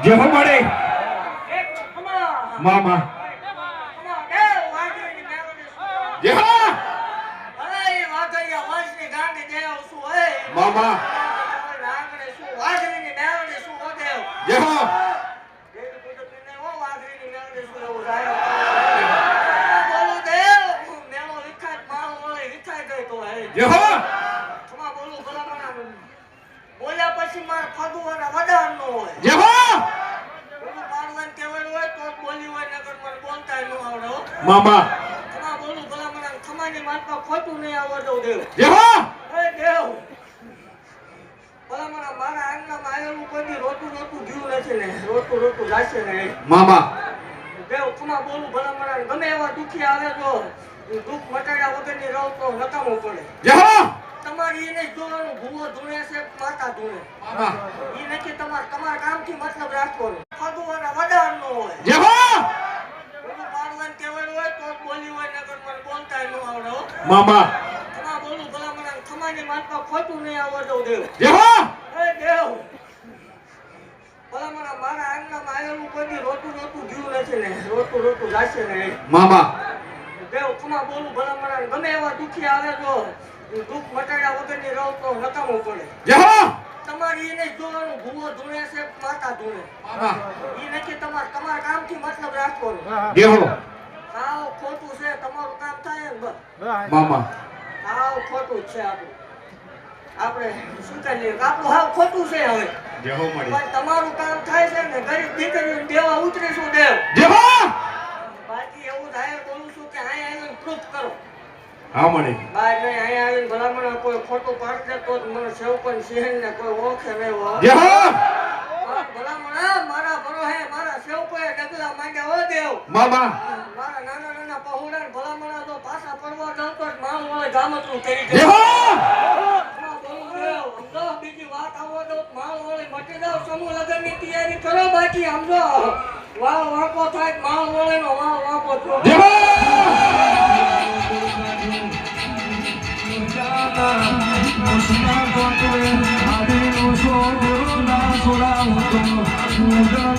જે હો મળે મામા જે હા મામા જે હો જે હો બોલ્યા પછી મારા ફગવાના વડાન નો હોય જે હો મારવાન કેવડ હોય તો બોલી હોય નગર મને બોલતા ન આવડો મામા ખમા બોલું ભલા મને ખમાની માથમાં ખોટું નહીં આવડો દેવ જે હો એ દેવ ભલા મને મારા આંગણામાં આવેલું કોઈ રોટું જીવ નથી ને રોટું જાશે ને મામા દેવ ખમા બોલું ભલા મને ગમે એવા દુખી આવે તો દુઃખ મટાડ્યા વગરની રહું તો નકામું પડે જે હો તમારી એને જોવાનું ભૂવો ધૂણે છે માતા ધૂણે મામા ઈ નથી તમારા કામથી મતલબ રાખવાનો ફગવાના વડાન નો હોય જે હો મારવાન કેવડ હોય તો બોલી હોય નગર મને બોલતા ન આવડો મામા ખમા બોલું ભલા મને ખમાની માથમાં ખોટું નહીં આવડો દેવ જે હો એ દેવ ભલા મને મારા આંગણામાં આવેલું કોઈ રોટું જીવ નથી ને રોટું જાશે ને મામા દેવ ખમા બોલું ભલા મને ગમે એવા દુખી આવે તો દુઃખ મટાડ્યા વગરની રહું તો નકામું પડે જે હો તમારી એને જોવાનું ભૂવો ધૂણે છે માતા ધૂણે મામા ઈ નથી તમારા કામથી મતલબ રાખવાનો જે હો સાવ ખોટું છે તમારું કામ થાય ને બસ મામા સાવ ખોટું છે આપણે શું કરીએ આપણું સાવ ખોટું છે હવે જે હો મળે પણ તમારું કામ થાય છે ને ગરીબ દીકરીઓને દેવા ઉતરીશું દેવ જે હો બાકી એવું જાહેર બોલું છું કે અહીંયા આવીને પ્રૂફ કરો હા મળે બાર નહીં અહીંયા આવીને ભલામણ કોઈ ખોટું પાડશે તો જ મને સેવકન સિંહ ને કોઈ ઓળખે નહીં જે હો ભલામણ મારા ભરોહે મારા સેવકોએ ડગલા માંગ્યા હો દેવ મામા મારા નાના પહોળા ને ભલામણ તો પાછા પડવા જાવ તો માલ વાળે ગામતરું કરી જે દે હો બીજી વાત આવો તો માલ વાળે મટી જાવ સમૂહ લગ્નની તૈયારી કરો બાકી સમજો વાવ વાંકો થાય માલ વાળે નો વાવ વાંકો છો જે હો